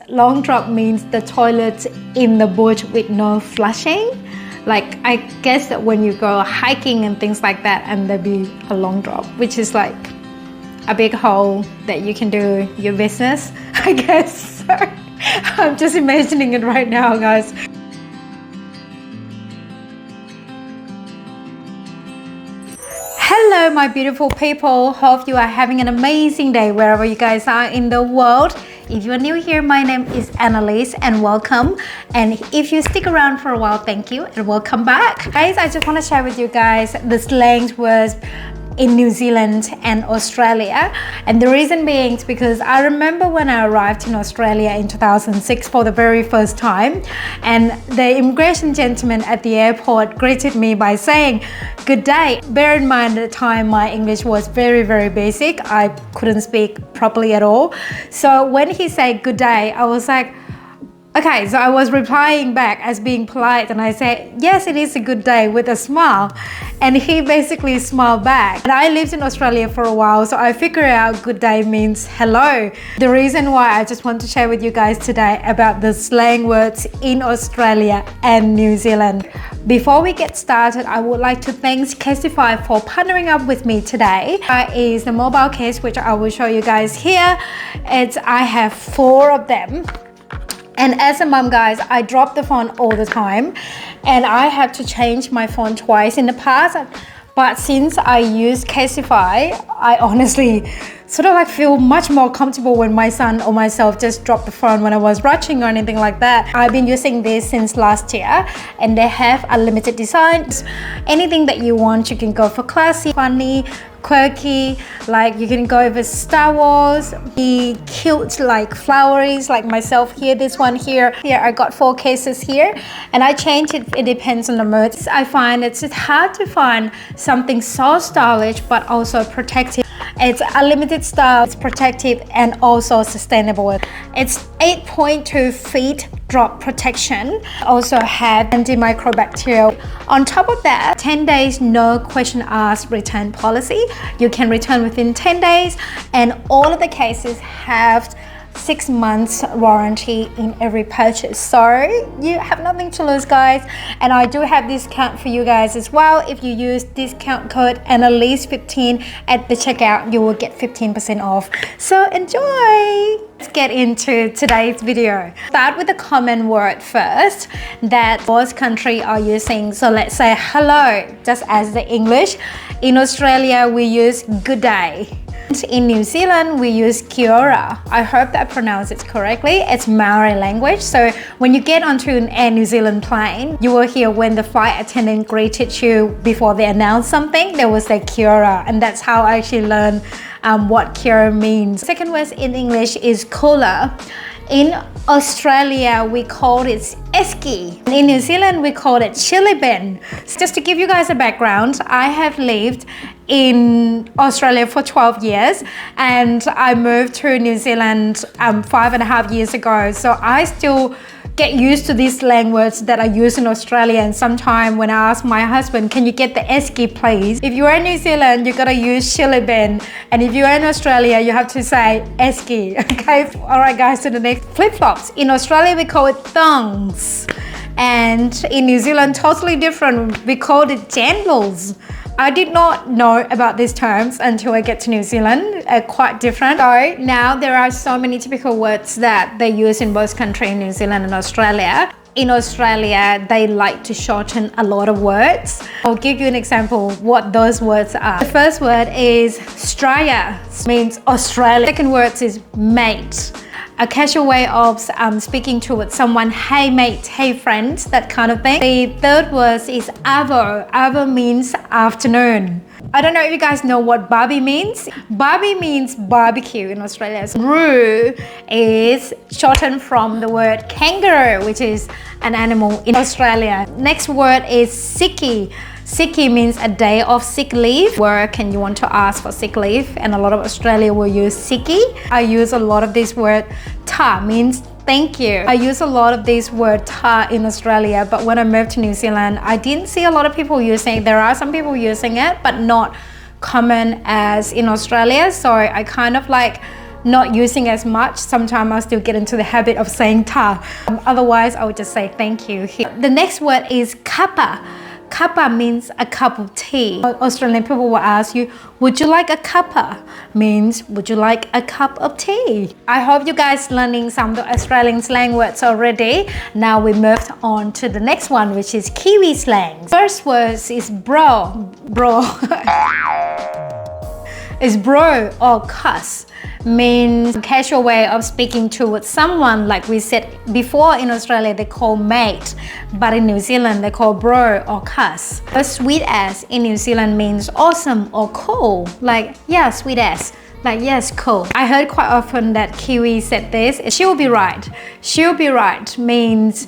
long drop means the toilet in the bush with no flushing. Like, I guess that when you go hiking and things like that, and there'd be a long drop, which is like a big hole that you can do your business, I guess. So I'm just imagining it right now, guys. Hello, my beautiful people. Hope you are having an amazing day wherever you guys are in the world. If you are new here, my name is Annalise and welcome. And if you stick around for a while, thank you and welcome back. Guys, I just want to share with you guys the slang words in New Zealand and Australia. And the reason being is because I remember when I arrived in Australia in 2006 for the very first time, and the immigration gentleman at the airport greeted me by saying, "Good day." Bear in mind at the time my English was very, very basic. I couldn't speak properly at all. So when he said good day, I was like, okay, so I was replying back as being polite, and I said, yes, it is a good day, with a smile. And he basically smiled back. And I lived in Australia for a while, so I figured out good day means hello. The reason why I just want to share with you guys today about the slang words in Australia and New Zealand. Before we get started, I would like to thank Casify for partnering up with me today. Is the mobile case, which I will show you guys here. I have 4 of them. And as a mom, guys, I drop the phone all the time, and I have to change my phone twice in the past. But since I use Casify, I honestly sort of like feel much more comfortable when my son or myself just drop the phone when I was rushing or anything like that. I've been using this since last year, and they have unlimited designs. Anything that you want, you can go for classy, funny, quirky, like you can go with Star Wars, be cute like floweries like myself here. This one here I got 4 cases here, and I change it. It depends on the mood. I find it's hard to find something so stylish but also protective. It's unlimited style, it's protective and also sustainable. It's 8.2 feet drop protection. Also have antimicrobial. On top of that, 10 days no question asked return policy. You can return within 10 days, and all of the cases have 6 months warranty in every purchase. So you have nothing to lose, guys. And I do have discount for you guys as well. If you use discount code Annalise15 at the checkout, you will get 15% off. So enjoy. Let's get into today's video. Start with the common word first that most countries are using. So let's say hello, just as the English. In Australia, we use good day. In New Zealand, we use kia ora. I hope that I pronounced it correctly. It's Maori language. So when you get onto an Air New Zealand plane, you will hear when the flight attendant greeted you before they announced something, there was a kia ora. And that's how I actually learned what kia ora means. Second word in English is cooler. In Australia, we call it esky. In New Zealand, we call it chili bin. So just to give you guys a background, I have lived in Australia for 12 years, and I moved to New Zealand 5.5 years ago. So I still get used to these slang words that I use in Australia. And sometimes when I ask my husband, can you get the esky please? If you're in New Zealand, you gotta use chili bin. And if you're in Australia, you have to say esky, okay? All right, guys, to the next. Flip-flops. In Australia, we call it thongs. And in New Zealand, totally different. We call it jandals. I did not know about these terms until I get to New Zealand. Quite different. So now there are so many typical words that they use in both countries, New Zealand and Australia. In Australia, they like to shorten a lot of words. I'll give you an example what those words are. The first word is Australia, means Australia. Second word is mate. A casual way of speaking to someone, hey mate, hey friends, that kind of thing. The third word is avo. Avo means afternoon. I don't know if you guys know what barbie means. Barbie means barbecue in Australia. Roo is shortened from the word kangaroo, which is an animal in Australia. Next word is sickie. Sickie means a day of sick leave, work and you want to ask for sick leave, and a lot of Australia will use sickie. I use a lot of this word. Ta means thank you. I use a lot of this word ta in Australia, but when I moved to New Zealand, I didn't see a lot of people using it. There are some people using it, but not common as in Australia. So I kind of like not using as much. Sometimes I'll still get into the habit of saying ta. Otherwise, I would just say thank you. The next word is kappa. Kappa means a cup of tea. Australian people will ask you, would you like a cuppa? Means, would you like a cup of tea? I hope you guys learning some of the Australian slang words already. Now we moved on to the next one, which is Kiwi slang. First word is bro. Bro. Is bro or cuss. Means casual way of speaking towards someone, like we said before. In Australia they call mate, but in New Zealand they call bro or cuss. A sweet ass in New Zealand means awesome or cool, like yeah, sweet ass, like yes, cool. I heard quite often that Kiwi said this, she'll be right. She'll be right means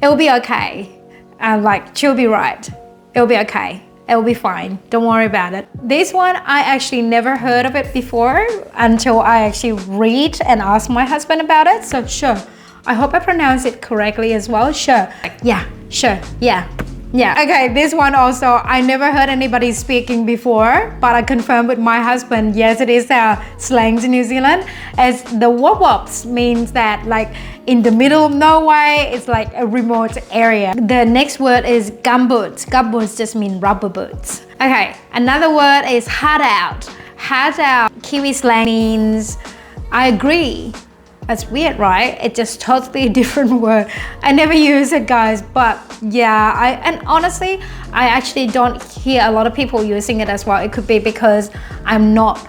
it'll be okay, like she'll be right, it'll be okay, it'll be fine, don't worry about it. This one, I actually never heard of it before until I actually read and ask my husband about it. So sure, I hope I pronounce it correctly as well. Sure, yeah, sure, yeah. Yeah, okay, this one also, I never heard anybody speaking before, but I confirmed with my husband, yes, it is our slangs in New Zealand. As the wop-wops means that like in the middle of nowhere, it's like a remote area. The next word is gumboots. Gumboots just mean rubber boots. Okay, another word is hard out. Hard out, Kiwi slang means I agree. That's weird, right? It's just totally a different word. I never use it, guys, but yeah, and honestly, I actually don't hear a lot of people using it as well. It could be because I'm not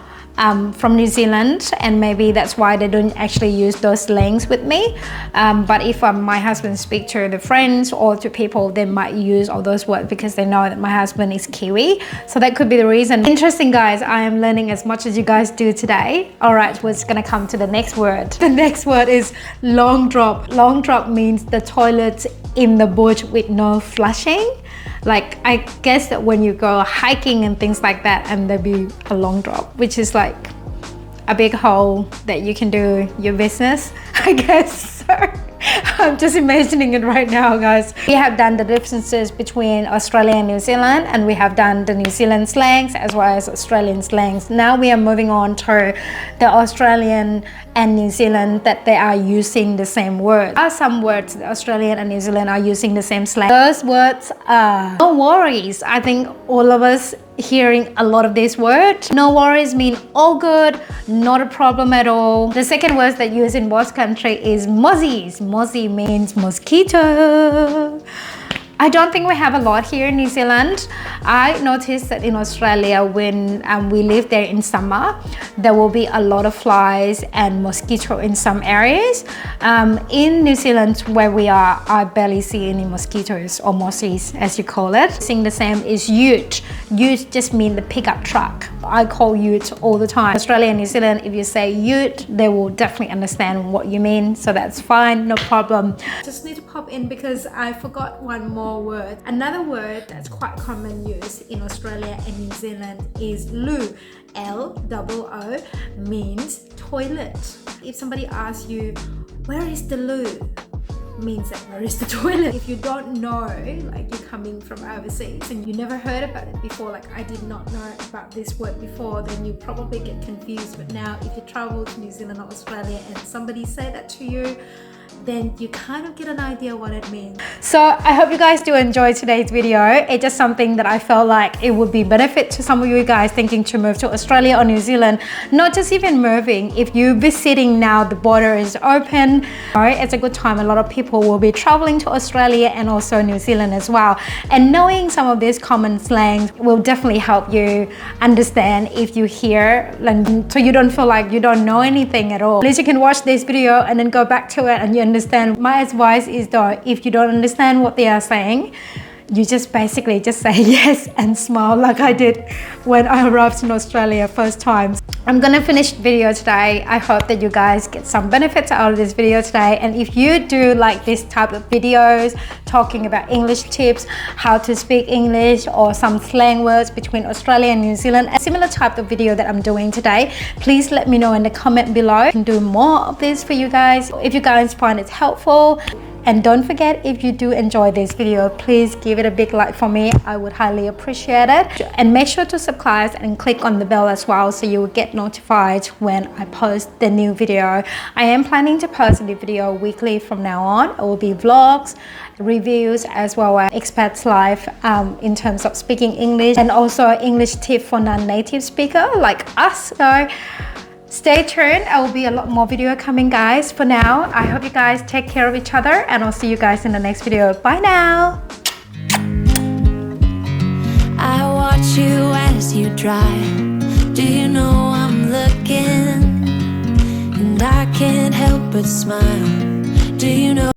from New Zealand, and maybe that's why they don't actually use those slangs with me. But if my husband speaks to the friends or to people, they might use all those words because they know that my husband is Kiwi. So that could be the reason. Interesting, guys. I am learning as much as you guys do today. All right, we're just gonna come to the next word. The next word is long drop. Long drop means the toilet in the bush with no flushing. Like, I guess that when you go hiking and things like that, and there'll be a long drop, which is like a big hole that you can do your business, I guess. So I'm just imagining it right now, guys. We have done the differences between Australia and New Zealand, and we have done the New Zealand slangs as well as Australian slangs. Now we are moving on to the Australian and New Zealand that they are using the same word. There are some words that Australian and New Zealand are using the same slang. Those words are no worries. I think all of us hearing a lot of this word. No worries mean all good, not a problem at all. The second word that used in both countries is mozzies. Mozzie means mosquito. I don't think we have a lot here in New Zealand. I noticed that in Australia, when we live there in summer, there will be a lot of flies and mosquito in some areas. In New Zealand, where we are, I barely see any mosquitoes or mossies, as you call it. Saying the same is ute. Ute just means the pickup truck. I call ute all the time. Australia and New Zealand, if you say ute, they will definitely understand what you mean. So that's fine, no problem. Just need to pop in because I forgot one more word. Another word that's quite common use in Australia and New Zealand is loo. L-O-O means toilet. If somebody asks you, where is the loo? Means that where is the toilet? If you don't know, like you're coming from overseas and you never heard about it before, like I did not know about this word before, then you probably get confused. But now if you travel to New Zealand or Australia and somebody say that to you, then you kind of get an idea what it means. So I hope you guys do enjoy today's video. It's just something that I felt like it would be benefit to some of you guys thinking to move to Australia or New Zealand. Not just even moving, if you're visiting now, the border is open. It's a good time. A lot of people will be traveling to Australia and also New Zealand as well. And knowing some of these common slangs will definitely help you understand if you hear, so you don't feel like you don't know anything at all. At least you can watch this video and then go back to it and you understand. My advice is though, if you don't understand what they are saying, you just basically just say yes and smile like I did when I arrived in Australia first time. I'm gonna finish the video today. I hope that you guys get some benefits out of this video today. And if you do like this type of videos talking about English tips, how to speak English, or some slang words between Australia and New Zealand, a similar type of video that I'm doing today, please let me know in the comment below. I can do more of this for you guys. If you guys find it helpful, And don't forget, if you do enjoy this video, please give it a big like for me. I would highly appreciate it. And make sure to subscribe and click on the bell as well, so you will get notified when I post the new video. I am planning to post a new video weekly from now on. It will be vlogs, reviews, as well as expats life in terms of speaking English, and also English tip for non-native speaker like us. So stay tuned. There will be a lot more video coming, guys. For now, I hope you guys take care of each other, and I'll see you guys in the next video. Bye now. I watch you as you drive. Do you know I'm looking? And I can't help but smile. Do you know